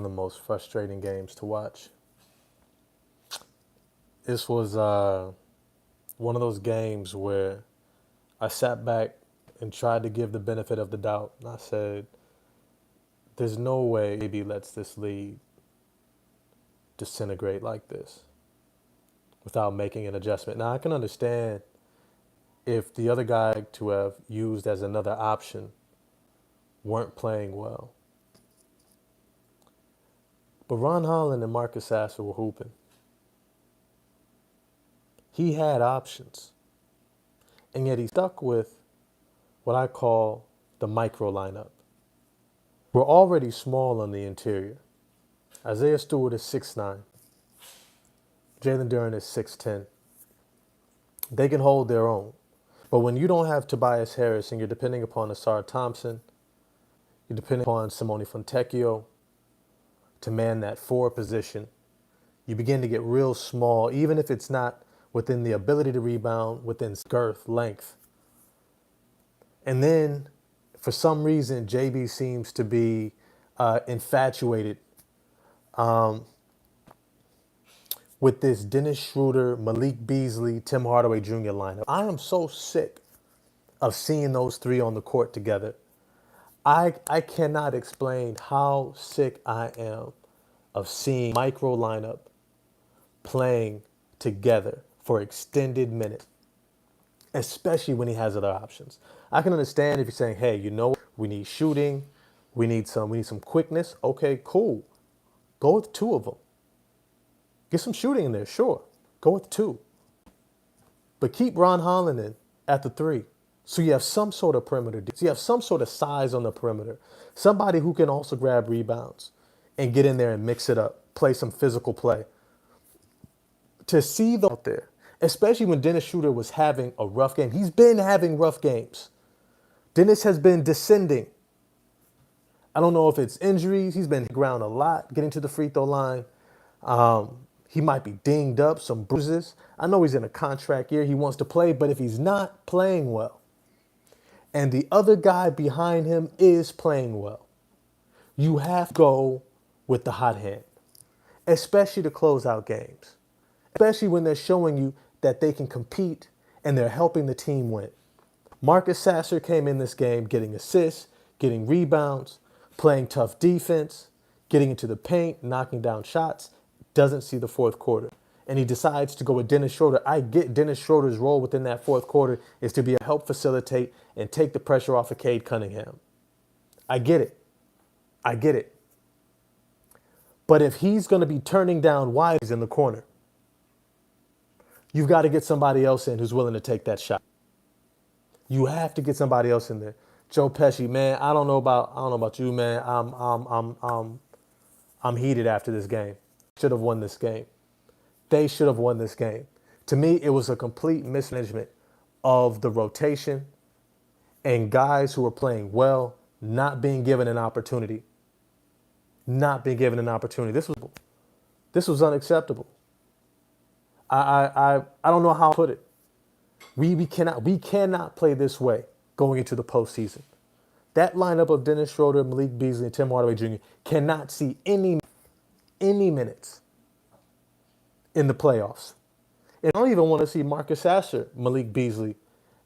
the most frustrating games to watch. This was one of those games where I sat back and tried to give the benefit of the doubt. And I said, there's no way maybe lets this lead disintegrate like this without making an adjustment. Now, I can understand if the other guy to have used as another option weren't playing well. But Ron Holland and Marcus Sasser were hooping. He had options, and yet he stuck with what I call the micro lineup. We're already small on the interior. Isaiah Stewart is 6'9". Jalen Duren is 6'10". They can hold their own. But when you don't have Tobias Harris and you're depending upon Asar Thompson, you're depending upon Simone Fontecchio to man that 4 position, you begin to get real small, even if it's not within the ability to rebound, within girth, length. And then, for some reason, JB seems to be infatuated with this Dennis Schroeder, Malik Beasley, Tim Hardaway Jr. lineup. I am so sick of seeing those three on the court together. I cannot explain how sick I am of seeing micro lineup playing together for extended minutes, especially when he has other options. I can understand if you're saying, hey, you know, we need shooting, we need some quickness. Okay, cool. Go with 2 of them. Get some shooting in there, sure. Go with 2. But keep Ron Holland in at the 3. So you have some sort of perimeter. So you have some sort of size on the perimeter. Somebody who can also grab rebounds and get in there and mix it up, play some physical play. To see them out there, especially when Dennis Schroeder was having a rough game. He's been having rough games. Dennis has been descending. I don't know if it's injuries. He's been ground a lot, getting to the free throw line. He might be dinged up, some bruises. I know he's in a contract year. He wants to play, but if he's not playing well, and the other guy behind him is playing well, you have to go with the hot hand, especially to close out games, especially when they're showing you that they can compete and they're helping the team win. Marcus Sasser came in this game getting assists, getting rebounds, playing tough defense, getting into the paint, knocking down shots, doesn't see the fourth quarter. And he decides to go with Dennis Schroeder. I get Dennis Schroeder's role within that fourth quarter is to be a help facilitate and take the pressure off of Cade Cunningham. I get it. I get it. But if he's going to be turning down wides in the corner, you've got to get somebody else in who's willing to take that shot. You have to get somebody else in there. Joe Pesci, man, I don't know about you, man. I'm heated after this game. Should have won this game. They should have won this game. To me, it was a complete mismanagement of the rotation and guys who were playing well not being given an opportunity. Not being given an opportunity. This was unacceptable. I don't know how to put it. We cannot play this way going into the postseason. That lineup of Dennis Schroeder, Malik Beasley, and Tim Hardaway Jr. cannot see any minutes in the playoffs. And I don't even want to see Marcus Sasser, Malik Beasley,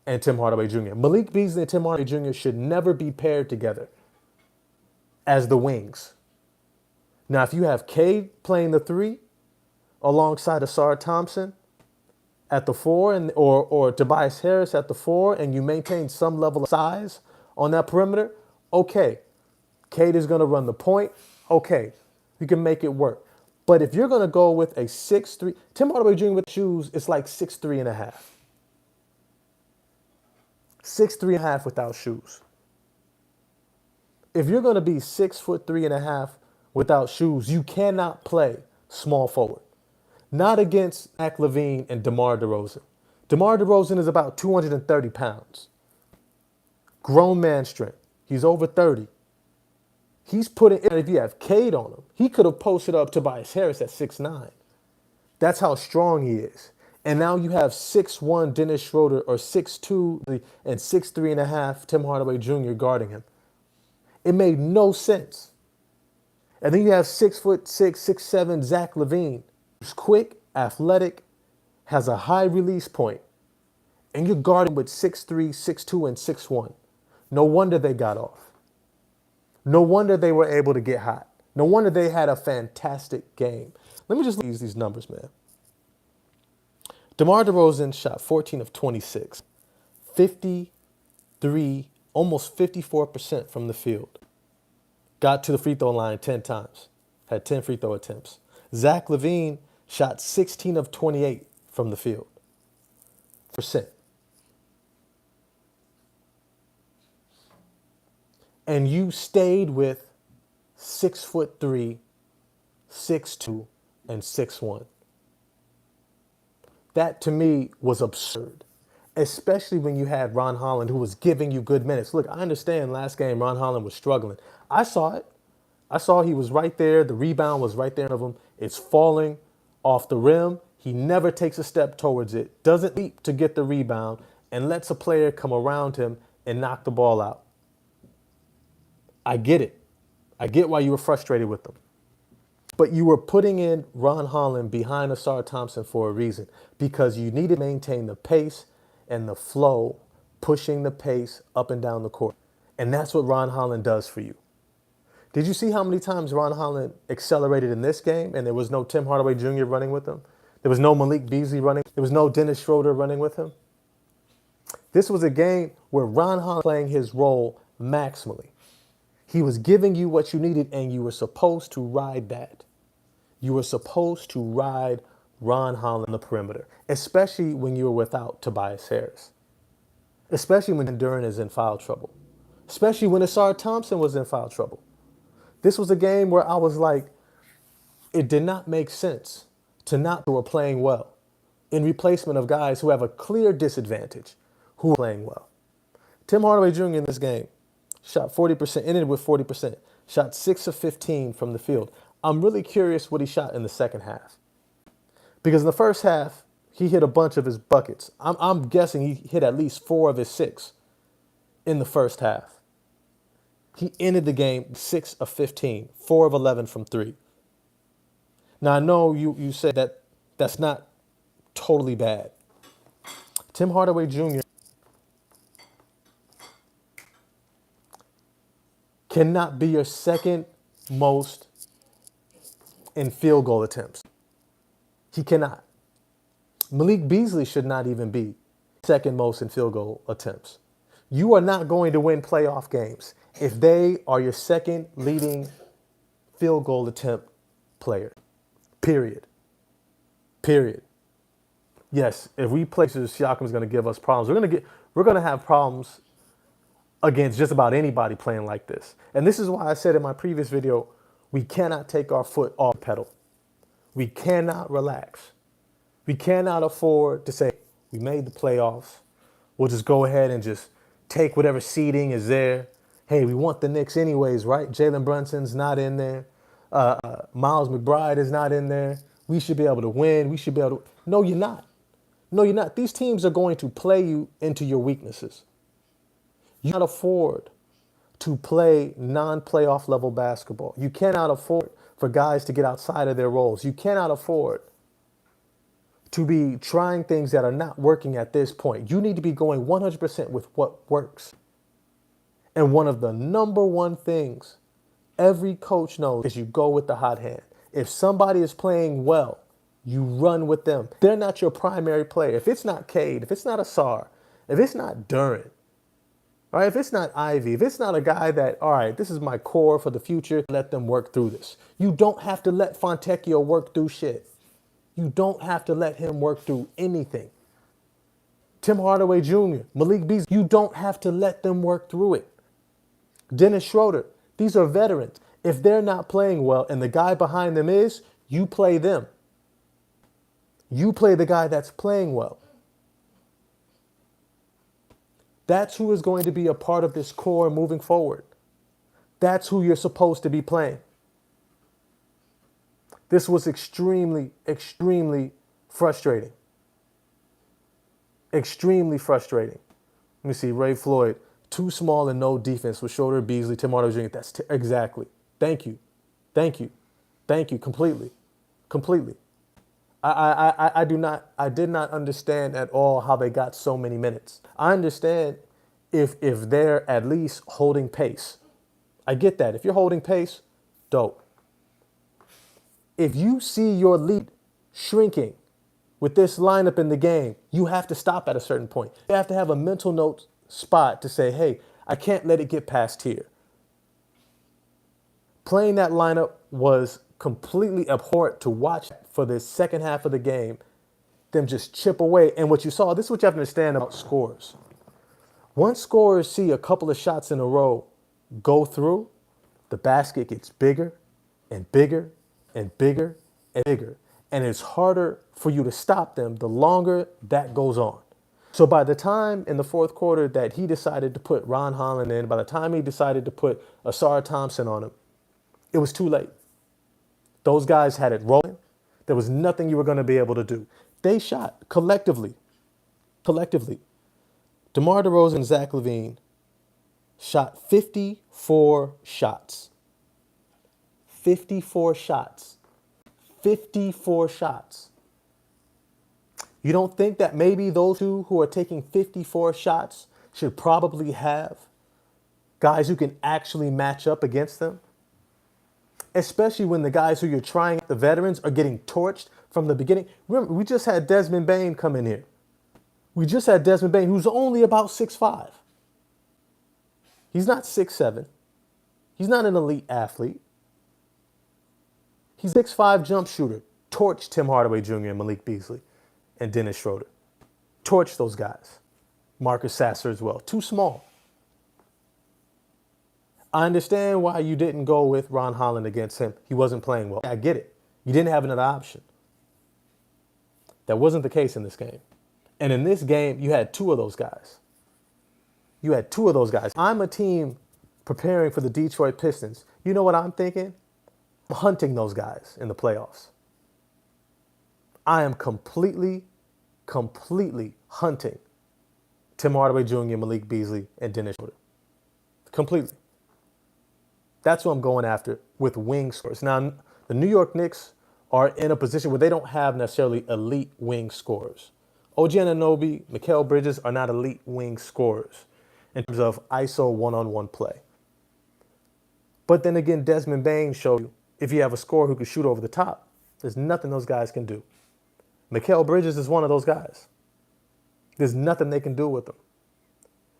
and Tim Hardaway Jr. Malik Beasley and Tim Hardaway Jr. should never be paired together as the wings. Now, if you have Cade playing the 3 alongside Asar Thompson at the 4 or Tobias Harris at the 4, and you maintain some level of size on that perimeter, okay. Cade is going to run the point. Okay, you can make it work. But if you're going to go with a 6'3", Tim Hardaway Jr. with shoes, it's like 6'3 and a half. 6'3 and a half without shoes. If you're going to be 6'3 and a half without shoes, you cannot play small forward. Not against Zach LaVine and DeMar DeRozan. DeMar DeRozan is about 230 pounds. Grown man strength. He's over 30. He's putting, if you have Cade on him, he could have posted up Tobias Harris at 6'9". That's how strong he is. And now you have 6'1" Dennis Schroeder or 6'2" and 6'3 and a half Tim Hardaway Jr. guarding him. It made no sense. And then you have 6'6", 6'7" Zach LaVine, who's quick, athletic, has a high release point, and you're guarding with 6'3", 6'2", and 6'1". No wonder they got off. No wonder they were able to get hot. No wonder they had a fantastic game. Let me just use these numbers, man. DeMar DeRozan shot 14 of 26, 53, almost 54% from the field. Got to the free throw line 10 times, had 10 free throw attempts. Zach LaVine shot 16 of 28 from the field. Percent. And you stayed with 6'3", 6'2", and 6'1". That to me was absurd, especially when you had Ron Holland, who was giving you good minutes. Look, I understand last game Ron Holland was struggling. I saw it. I saw he was right there. The rebound was right there of him. It's falling off the rim. He never takes a step towards it, doesn't leap to get the rebound, and lets a player come around him and knock the ball out. I get it. I get why you were frustrated with them. But you were putting in Ron Holland behind Asar Thompson for a reason, because you need to maintain the pace and the flow, pushing the pace up and down the court. And that's what Ron Holland does for you. Did you see how many times Ron Holland accelerated in this game and there was no Tim Hardaway Jr. running with him? There was no Malik Beasley running. There was no Dennis Schroeder running with him. This was a game where Ron Holland playing his role maximally. He was giving you what you needed, and you were supposed to ride that. You were supposed to ride Ron Holland on the perimeter, especially when you were without Tobias Harris, especially when Duren is in foul trouble, especially when Asar Thompson was in foul trouble. This was a game where I was like, it did not make sense to not who are playing well in replacement of guys who have a clear disadvantage who are playing well. Tim Hardaway Jr. in this game shot 40%, ended with 40%, shot 6 of 15 from the field. I'm really curious what he shot in the second half. Because in the first half, he hit a bunch of his buckets. I'm guessing he hit at least 4 of his 6 in the first half. He ended the game 6 of 15, 4 of 11 from 3. Now, I know you said that that's not totally bad. Tim Hardaway Jr. cannot be your second most in field goal attempts. He cannot. Malik Beasley should not even be second most in field goal attempts. You are not going to win playoff games if they are your second leading field goal attempt player. Period. Period. Yes, if we play, Siakam's going to give us problems. We're going to have problems against just about anybody playing like this. And this is why I said in my previous video, we cannot take our foot off the pedal. We cannot relax. We cannot afford to say, we made the playoffs. We'll just go ahead and just take whatever seeding is there. Hey, we want the Knicks anyways, right? Jalen Brunson's not in there. Miles McBride is not in there. We should be able to win. We should be able to. No, you're not. No, you're not. These teams are going to play you into your weaknesses. You cannot afford to play non-playoff level basketball. You cannot afford for guys to get outside of their roles. You cannot afford to be trying things that are not working at this point. You need to be going 100% with what works. And one of the number one things every coach knows is you go with the hot hand. If somebody is playing well, you run with them. They're not your primary player. If it's not Cade, if it's not Asar, if it's not Duren, all right, if it's not Ivy, if it's not a guy that, all right, this is my core for the future, let them work through this. You don't have to let Fontecchio work through shit. You don't have to let him work through anything. Tim Hardaway Jr., Malik Beasley, you don't have to let them work through it. Dennis Schroeder, these are veterans. If they're not playing well and the guy behind them is, you play them. You play the guy that's playing well. That's who is going to be a part of this core moving forward. That's who you're supposed to be playing. This was extremely, extremely frustrating. Extremely frustrating. Let me see, Ray Floyd, too small and no defense with Schroeder, Beasley, Tim Hardaway Jr. Exactly. Thank you. Thank you. Thank you completely. Completely. I did not understand at all how they got so many minutes. I understand if they're at least holding pace. I get that. If you're holding pace, dope. If you see your lead shrinking with this lineup in the game, you have to stop at a certain point. You have to have a mental note spot to say, hey, I can't let it get past here. Playing that lineup was completely abhorrent to watch for the second half of the game, them just chip away. And what you saw, this is what you have to understand about scores. Once scorers see a couple of shots in a row go through, the basket gets bigger and bigger and bigger and bigger. And it's harder for you to stop them the longer that goes on. So by the time in the fourth quarter that he decided to put Ron Holland in, by the time he decided to put Asar Thompson on him, it was too late. Those guys had it rolling. There was nothing you were going to be able to do. They shot collectively. DeMar DeRozan and Zach LaVine shot 54 shots. 54 shots. 54 shots. You don't think that maybe those two who are taking 54 shots should probably have guys who can actually match up against them? Especially when the guys who you're trying, the veterans, are getting torched from the beginning. Remember, we just had Desmond Bane come in here. We just had Desmond Bane, who's only about 6'5". He's not 6'7". He's not an elite athlete. He's a 6'5" jump shooter. Torched Tim Hardaway Jr. and Malik Beasley and Dennis Schroeder. Torched those guys. Marcus Sasser as well. Too small. I understand why you didn't go with Ron Holland against him. He wasn't playing well. I get it. You didn't have another option. That wasn't the case in this game. And in this game, you had two of those guys. You had two of those guys. I'm a team preparing for the Detroit Pistons. You know what I'm thinking? I'm hunting those guys in the playoffs. I am completely hunting Tim Hardaway Jr., Malik Beasley, and Dennis Schroeder. Completely. That's what I'm going after with wing scorers. Now, the New York Knicks are in a position where they don't have necessarily elite wing scorers. OG Anunoby, Mikal Bridges are not elite wing scorers in terms of ISO one-on-one play. But then again, Desmond Bane showed you if you have a scorer who can shoot over the top, there's nothing those guys can do. Mikal Bridges is one of those guys. There's nothing they can do with him.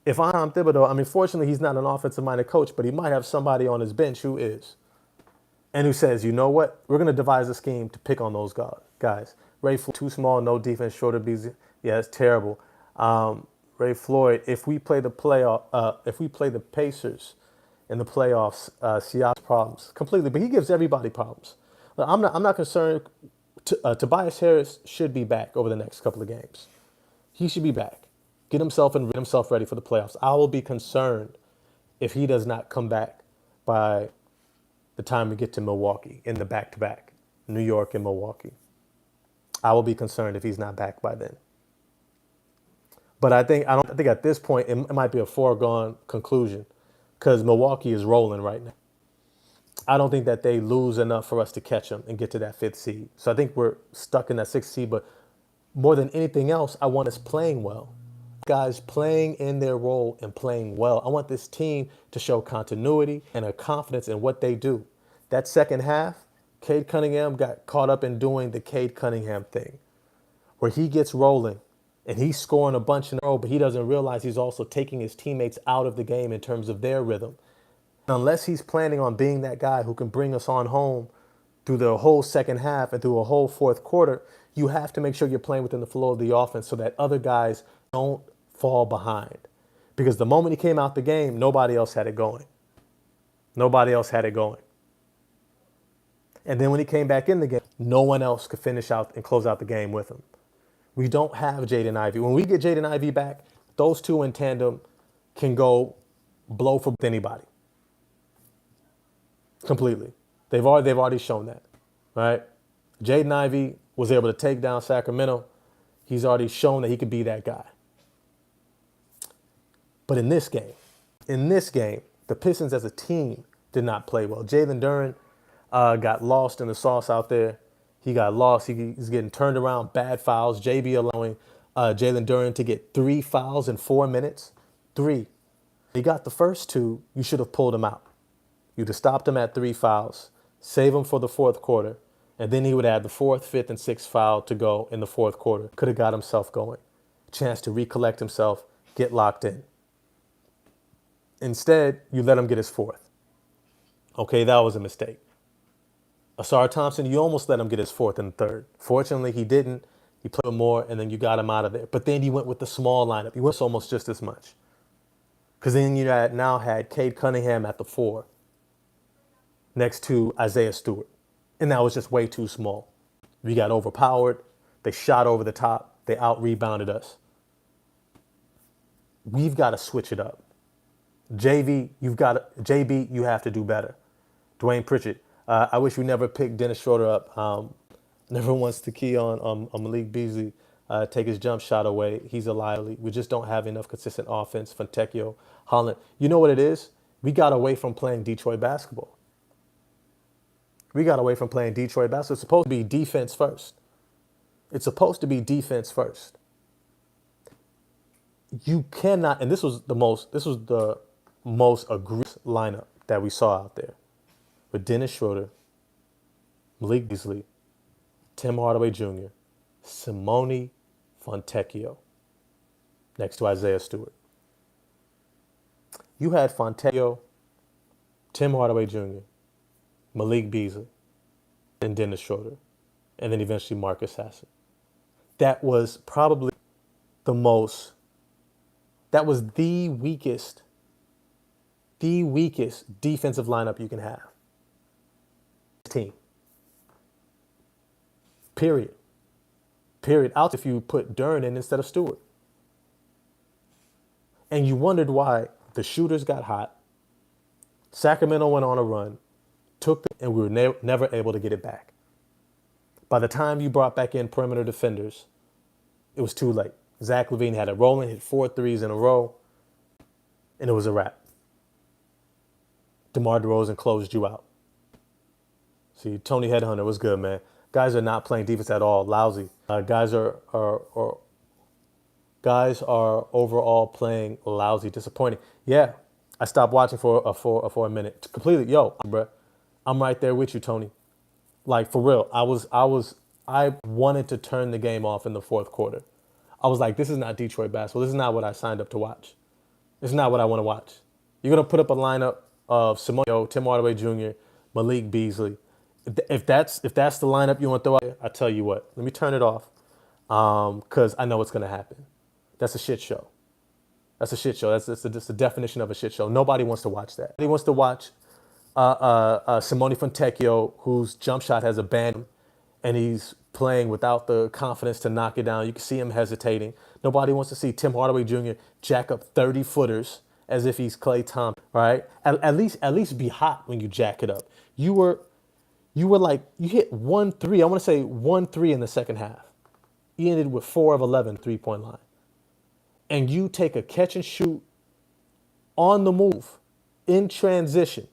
If I'm Thibodeau, I mean, fortunately, he's not an offensive-minded coach, but he might have somebody on his bench who is. And who says, you know what? We're going to devise a scheme to pick on those guys. Ray Floyd, too small, no defense, shorter Beasley. Yeah, it's terrible. Ray Floyd, if we play the Pacers in the playoffs, Siakam's problems completely. But he gives everybody problems. But I'm not concerned. Tobias Harris should be back over the next couple of games. He should be back. Get himself ready for the playoffs. I will be concerned if he does not come back by the time we get to Milwaukee in the back-to-back, New York and Milwaukee. I will be concerned if he's not back by then. But I think at this point it might be a foregone conclusion because Milwaukee is rolling right now. I don't think that they lose enough for us to catch them and get to that fifth seed. So I think we're stuck in that sixth seed. But more than anything else, I want us playing well. Guys playing in their role and playing well. I want this team to show continuity and a confidence in what they do. That second half, Cade Cunningham got caught up in doing the Cade Cunningham thing, where he gets rolling and he's scoring a bunch in a row, but he doesn't realize he's also taking his teammates out of the game in terms of their rhythm. Unless he's planning on being that guy who can bring us on home through the whole second half and through a whole fourth quarter, you have to make sure you're playing within the flow of the offense so that other guys don't fall behind. Because the moment he came out the game, nobody else had it going. Nobody else had it going. And then when he came back in the game, no one else could finish out and close out the game with him. We don't have Jaden Ivey. When we get Jaden Ivey back, those two in tandem can go blow for anybody. Completely. They've already shown that, right? Jaden Ivey was able to take down Sacramento. He's already shown that he could be that guy. But in this game, the Pistons as a team did not play well. Jalen Duren got lost in the sauce out there. He got lost. He's getting turned around, bad fouls. JB allowing Jalen Duren to get 3 fouls in 4 minutes. Three. He got the first two. You should have pulled him out. You'd have stopped him at 3 fouls, save him for the fourth quarter, and then he would add the fourth, fifth, and sixth foul to go in the fourth quarter. Could have got himself going. Chance to recollect himself, get locked in. Instead, you let him get his fourth. Okay, that was a mistake. Asar Thompson, you almost let him get his fourth and third. Fortunately, he didn't. He played more, and then you got him out of there. But then he went with the small lineup. He went almost just as much. Because then you now had Cade Cunningham at the 4 next to Isaiah Stewart. And that was just way too small. We got overpowered. They shot over the top. They out-rebounded us. We've got to switch it up. JB, you have to do better. Dwayne Pritchett, I wish we never picked Dennis Schroeder up. Never wants to key on Malik Beasley, take his jump shot away. He's a liability. We just don't have enough consistent offense. Fontecchio, Holland. You know what it is? We got away from playing Detroit basketball. We got away from playing Detroit basketball. It's supposed to be defense first. It's supposed to be defense first. You cannot, and this was the most aggressive lineup that we saw out there. With Dennis Schroeder, Malik Beasley, Tim Hardaway Jr., Simone Fontecchio, next to Isaiah Stewart. You had Fontecchio, Tim Hardaway Jr., Malik Beasley, and Dennis Schroeder, and then eventually Marcus Hassan. That was probably the weakest defensive lineup you can have. Team. Period. Out if you put Duren in instead of Stewart. And you wondered why the shooters got hot. Sacramento went on a run, and we were never able to get it back. By the time you brought back in perimeter defenders, it was too late. Zach LaVine had it rolling, hit 4 threes in a row, and it was a wrap. DeMar DeRozan closed you out. See, Tony Headhunter was good, man. Guys are not playing defense at all. Lousy. Guys are overall playing lousy, disappointing. Yeah, I stopped watching for a minute. Completely, bro. I'm right there with you, Tony. Like, for real. I wanted to turn the game off in the fourth quarter. I was like, this is not Detroit basketball. This is not what I signed up to watch. This is not what I want to watch. You're going to put up a lineup of Simone, Tim Hardaway Jr., Malik Beasley. If that's the lineup you want to throw out there, I tell you what, let me turn it off because I know what's going to happen. That's a shit show. That's a shit show. That's the definition of a shit show. Nobody wants to watch that. Nobody wants to watch Simone Fontecchio, whose jump shot has abandoned, and he's playing without the confidence to knock it down. You can see him hesitating. Nobody wants to see Tim Hardaway Jr. jack up 30-footers as if he's Klay Thompson, right? At least be hot when you jack it up. You were like, you hit 1-3. I want to say 1-3 in the second half. You ended with 4 of 11 3-point line. And you take a catch and shoot on the move in transition.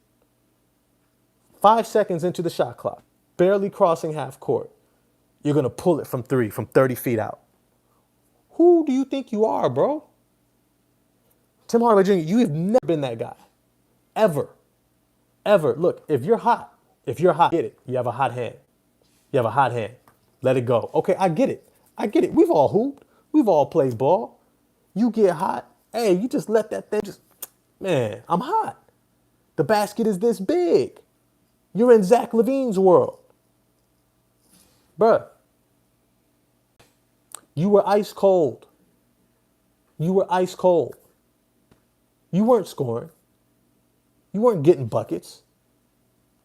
5 seconds into the shot clock, barely crossing half court. You're going to pull it from 30 feet out. Who do you think you are, bro? Tim Hardaway Jr., you have never been that guy. Ever. Look, if you're hot, get it. You have a hot hand. Let it go. Okay, I get it. We've all hooped. We've all played ball. You get hot. Hey, you just let that thing man, I'm hot. The basket is this big. You're in Zach LaVine's world. Bruh. You were ice cold. You weren't scoring. You weren't getting buckets.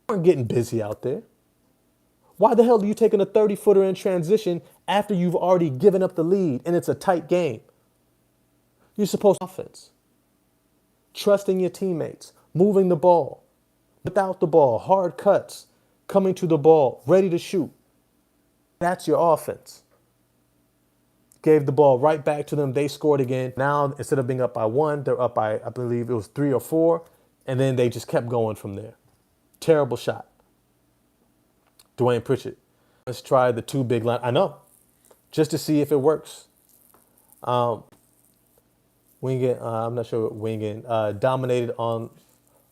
You weren't getting busy out there. Why the hell are you taking a 30-footer in transition after you've already given up the lead and it's a tight game? You're supposed to offense. Trusting your teammates, moving the ball, without the ball, hard cuts, coming to the ball, ready to shoot. That's your offense. Gave the ball right back to them. They scored again. Now, instead of being up by 1, they're up by, I believe it was 3 or 4. And then they just kept going from there. Terrible shot. Dwayne Pritchard. Let's try the two big line. I know, just to see if it works. Winging, I'm not sure what winging. Dominated on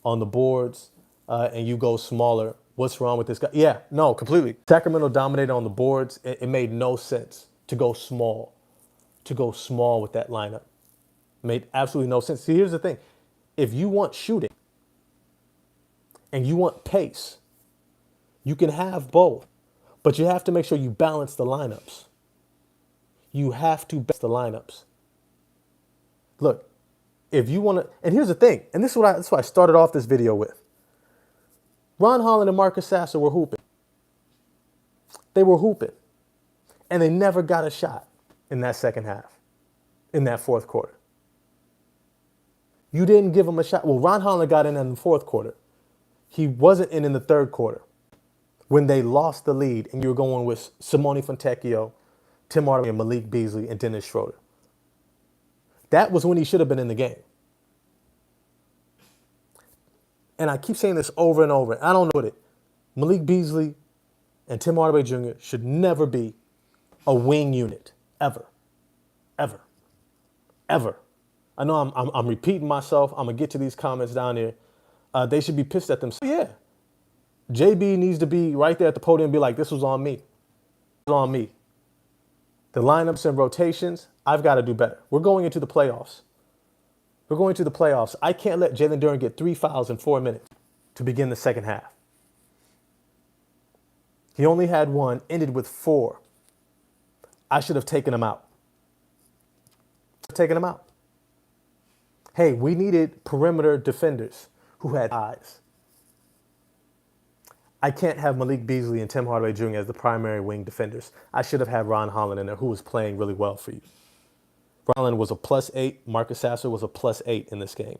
the boards, and you go smaller. What's wrong with this guy? Yeah, no, completely. Sacramento dominated on the boards. It made no sense to go small, with that lineup. Made absolutely no sense. See, here's the thing: if you want shooting and you want pace, you can have both, but you have to make sure you balance the lineups. You have to balance the lineups. Look, if you want to, and here's the thing, and this is what I started off this video with. Ron Holland and Marcus Sasser were hooping. They were hooping, and they never got a shot in that second half, in that fourth quarter. You didn't give them a shot. Well, Ron Holland got in the fourth quarter. He wasn't in the third quarter when they lost the lead, and you were going with Simone Fontecchio, Tim Hardaway, and Malik Beasley, and Dennis Schroeder. That was when he should have been in the game. And I keep saying this over and over. I don't know it. Malik Beasley and Tim Hardaway Jr. should never be a wing unit, ever, ever, ever. I know I'm repeating myself. I'm gonna get to these comments down here. They should be pissed at themselves. Yeah, JB needs to be right there at the podium and be like, "This was on me. It was on me." The lineups and rotations, I've got to do better. We're going into the playoffs. I can't let Jalen Duren get 3 fouls in 4 minutes to begin the second half. He only had one, ended with 4. I should have taken him out. Hey, we needed perimeter defenders who had eyes. I can't have Malik Beasley and Tim Hardaway Jr. as the primary wing defenders. I should have had Ron Holland in there, who was playing really well for you. Ron Holland was a +8. Marcus Sasser was a +8 in this game.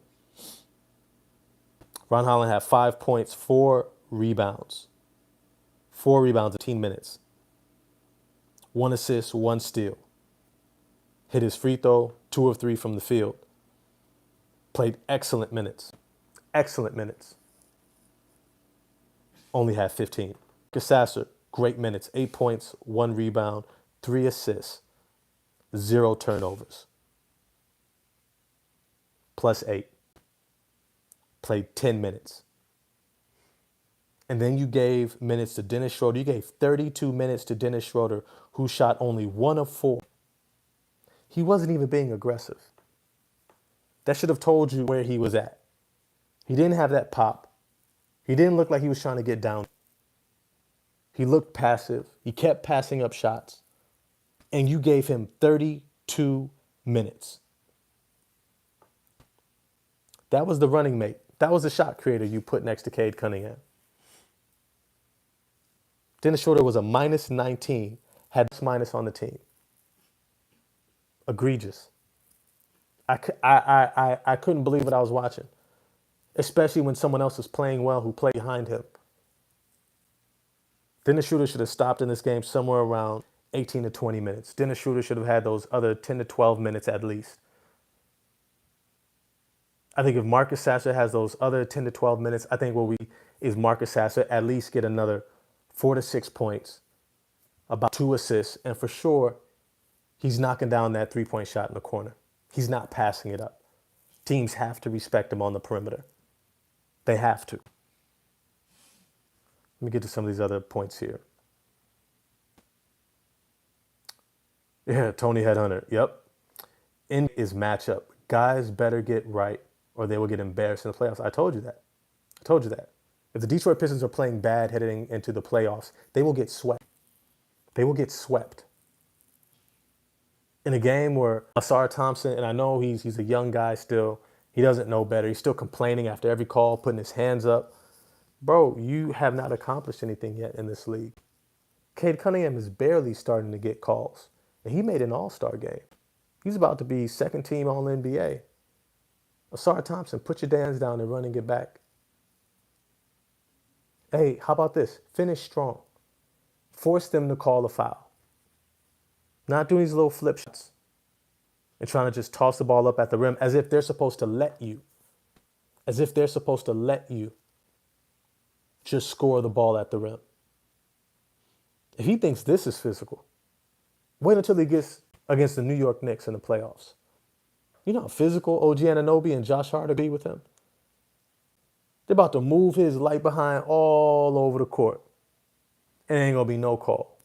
Ron Holland had 5 points, 4 rebounds. 4 rebounds in 18 minutes. 1 assist, 1 steal. Hit his free throw, 2 of 3 from the field. Played excellent minutes. Only had 15. Marcus Sasser, great minutes. 8 points, 1 rebound, 3 assists, 0 turnovers. +8. Played 10 minutes. And then you gave minutes to Dennis Schroeder. You gave 32 minutes to Dennis Schroeder, who shot only 1 of 4. He wasn't even being aggressive. That should have told you where he was at. He didn't have that pop. He didn't look like he was trying to get down. He looked passive. He kept passing up shots. And you gave him 32 minutes. That was the running mate. That was the shot creator you put next to Cade Cunningham. Dennis Schroeder was a -19, had this minus on the team. Egregious. I couldn't believe what I was watching, especially when someone else was playing well who played behind him. Dennis Schroeder should have stopped in this game somewhere around 18 to 20 minutes. Dennis Schroeder should have had those other 10 to 12 minutes at least. I think if Marcus Sasser has those other 10 to 12 minutes, I think is Marcus Sasser at least get another 4 to 6 points, about 2 assists, and for sure, he's knocking down that 3-point shot in the corner. He's not passing it up. Teams have to respect him on the perimeter. They have to. Let me get to some of these other points here. Yeah, Tony Headhunter. Yep. In is matchup. Guys better get right or they will get embarrassed in the playoffs. I told you that. If the Detroit Pistons are playing bad heading into the playoffs, they will get swept. In a game where Asar Thompson, and I know he's a young guy still, he doesn't know better. He's still complaining after every call, putting his hands up. Bro, you have not accomplished anything yet in this league. Cade Cunningham is barely starting to get calls, and he made an all-star game. He's about to be second-team All-NBA. Asar Thompson, put your hands down and run and get back. Hey, how about this? Finish strong. Force them to call a foul. Not doing these little flip shots and trying to just toss the ball up at the rim as if they're supposed to let you. Just score the ball at the rim. If he thinks this is physical, wait until he gets against the New York Knicks in the playoffs. You know how physical OG Anunoby and Josh Hart be with him? They're about to move his light behind all over the court. And it ain't going to be no call.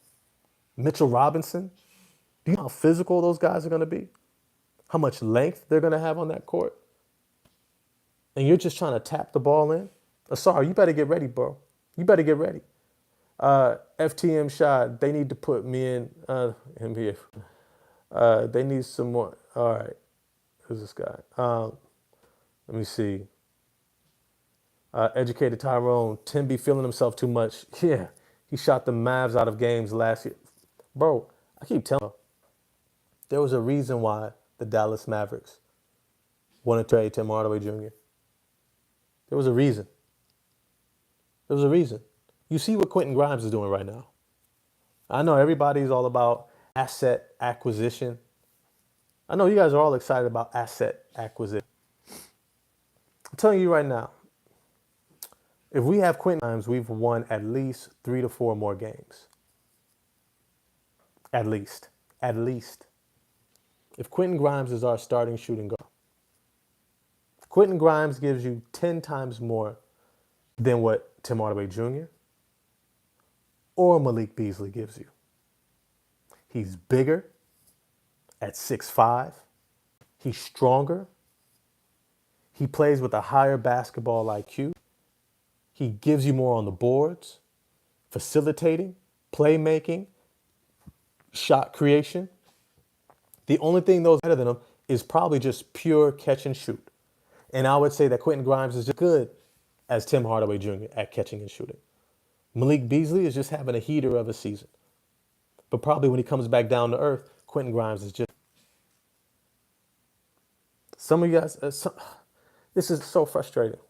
Mitchell Robinson, do you know how physical those guys are going to be? How much length they're going to have on that court? And you're just trying to tap the ball in? Sorry, you better get ready, bro. You better get ready. FTM shot, they need to put me in NBA. They need some more. All right. Who's this guy? Let me see. Educated Tyrone. Tim be feeling himself too much. Yeah. He shot the Mavs out of games last year. Bro, I keep telling you, there was a reason why the Dallas Mavericks wanted to trade Tim Hardaway Jr. There was a reason. There was a reason. You see what Quentin Grimes is doing right now. I know everybody's all about asset acquisition. I know you guys are all excited about asset acquisition. I'm telling you right now, if we have Quentin Grimes, we've won at least 3 to 4 more games. At least. At least. If Quentin Grimes is our starting shooting guard, Quentin Grimes gives you 10 times more than what Tim Hardaway Jr. or Malik Beasley gives you. He's bigger at 6'5". He's stronger. He plays with a higher basketball IQ. He gives you more on the boards, facilitating, playmaking, shot creation. The only thing those better than him is probably just pure catch and shoot. And I would say that Quentin Grimes is just good as Tim Hardaway Jr. at catching and shooting. Malik Beasley is just having a heater of a season. But probably when he comes back down to earth, Quentin Grimes is just... Some of you guys, this is so frustrating.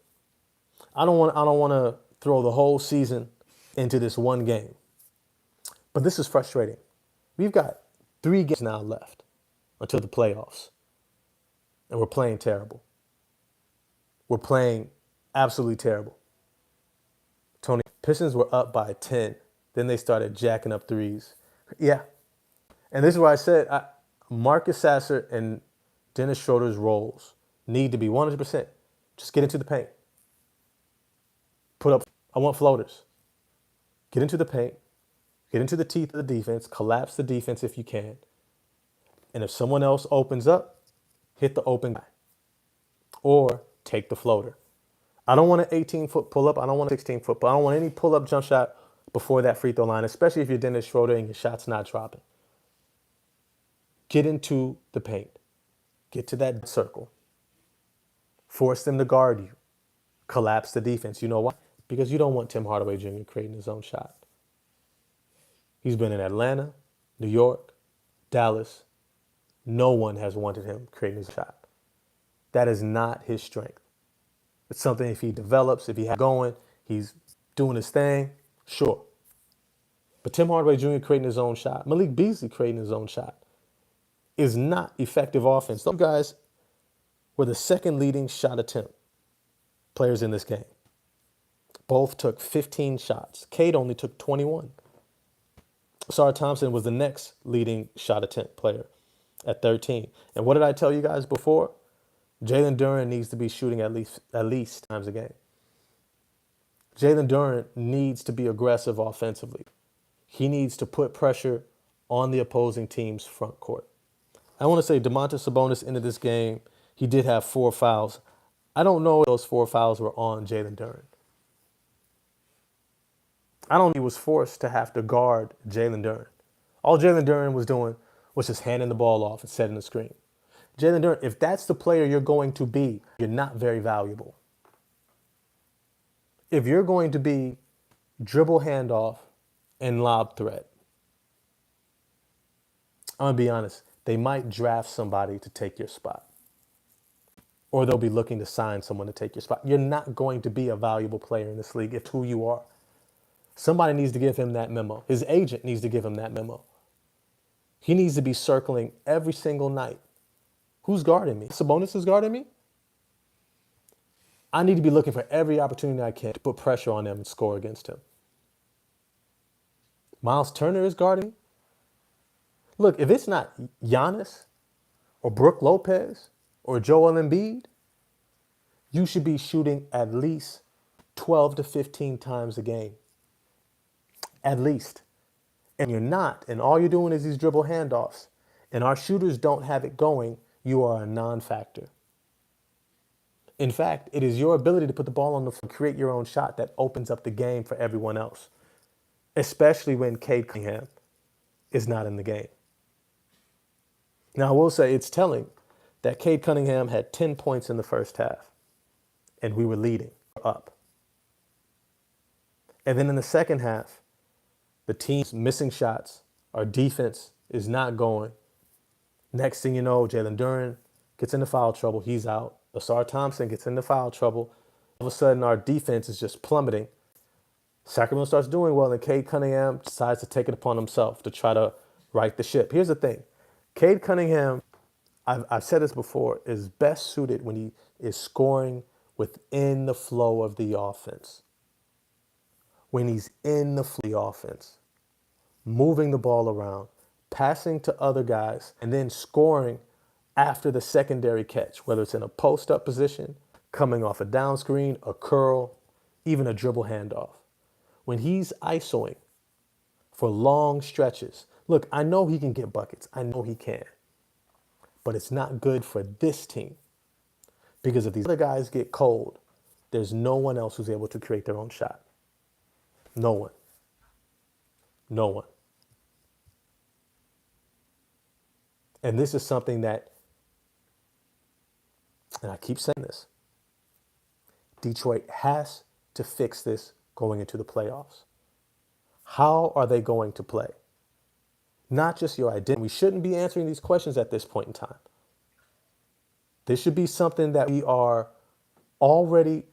I don't want to throw the whole season into this one game. But this is frustrating. We've got 3 games now left until the playoffs. And we're playing terrible. We're playing absolutely terrible. Tony, Pistons were up by 10. Then they started jacking up threes. Yeah. And this is why I said Marcus Sasser and Dennis Schroeder's roles need to be 100%. Just get into the paint. Put up, I want floaters. Get into the paint. Get into the teeth of the defense. Collapse the defense if you can. And if someone else opens up, hit the open guy. Or take the floater. I don't want an 18-foot pull-up. I don't want a 16-foot pull-up. I don't want any pull-up jump shot before that free throw line, especially if you're Dennis Schroeder and your shot's not dropping. Get into the paint. Get to that circle. Force them to guard you. Collapse the defense. You know why? Because you don't want Tim Hardaway Jr. creating his own shot. He's been in Atlanta, New York, Dallas. No one has wanted him creating his shot. That is not his strength. It's something if he develops, if he has going, he's doing his thing, sure. But Tim Hardaway Jr. creating his own shot, Malik Beasley creating his own shot, is not effective offense. Those guys were the second leading shot attempt players in this game. Both took 15 shots. Cade only took 21. Sarah Thompson was the next leading shot attempt player at 13. And what did I tell you guys before? Jalen Duren needs to be shooting at least times a game. Jalen Duren needs to be aggressive offensively. He needs to put pressure on the opposing team's front court. I want to say Domantas Sabonis ended this game. He did have 4 fouls. I don't know if those 4 fouls were on Jalen Duren. I don't think he was forced to have to guard Jalen Duren. All Jalen Duren was doing was just handing the ball off and setting the screen. Jalen Duren, if that's the player you're going to be, you're not very valuable. If you're going to be dribble handoff and lob threat, I'm going to be honest, they might draft somebody to take your spot. Or they'll be looking to sign someone to take your spot. You're not going to be a valuable player in this league if who you are. Somebody needs to give him that memo. His agent needs to give him that memo. He needs to be circling every single night. Who's guarding me? Sabonis is guarding me? I need to be looking for every opportunity I can to put pressure on him and score against him. Miles Turner is guarding. Look, if it's not Giannis or Brooke Lopez or Joel Embiid, you should be shooting at least 12 to 15 times a game. At least. And you're not. And all you're doing is these dribble handoffs. And our shooters don't have it going. You are a non factor. In fact, it is your ability to put the ball on the floor, create your own shot that opens up the game for everyone else, especially when Cade Cunningham is not in the game. Now, I will say it's telling that Cade Cunningham had 10 points in the first half, and we were leading up. And then in the second half, the team's missing shots. Our defense is not going. Next thing you know, Jalen Duren gets into foul trouble. He's out. Asar Thompson gets into foul trouble. All of a sudden, our defense is just plummeting. Sacramento starts doing well, and Cade Cunningham decides to take it upon himself to try to right the ship. Here's the thing. Cade Cunningham, I've said this before, is best suited when he is scoring within the flow of the offense. When he's in the flow of the offense, moving the ball around, passing to other guys, and then scoring after the secondary catch, whether it's in a post-up position, coming off a down screen, a curl, even a dribble handoff. When he's isoing for long stretches, look, I know he can get buckets. I know he can. But it's not good for this team because if these other guys get cold, there's no one else who's able to create their own shot. No one. No one. And this is something that, and I keep saying this, Detroit has to fix this going into the playoffs. How are they going to play? Not just your identity. We shouldn't be answering these questions at this point in time. This should be something that we are already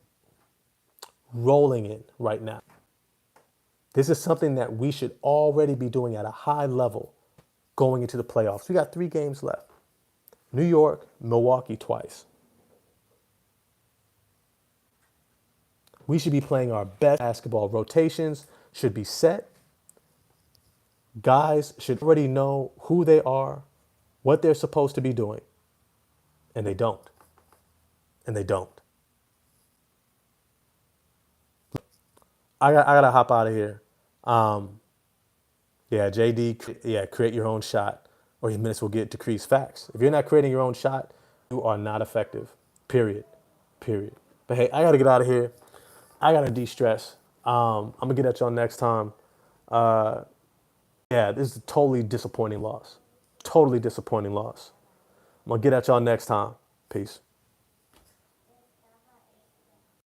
rolling in right now. This is something that we should already be doing at a high level going into the playoffs. We got 3 games left. New York, Milwaukee twice. We should be playing our best basketball. Rotations should be set. Guys should already know who they are, what they're supposed to be doing. And they don't. And they don't. I gotta hop out of here. Yeah, JD, yeah, create your own shot or your minutes will get decreased. Facts. If you're not creating your own shot, you are not effective. Period. Period. But hey, I gotta get out of here. I gotta de-stress. I'm gonna get at y'all next time. Yeah, this is a totally disappointing loss. Totally disappointing loss. I'm gonna get at y'all next time. Peace.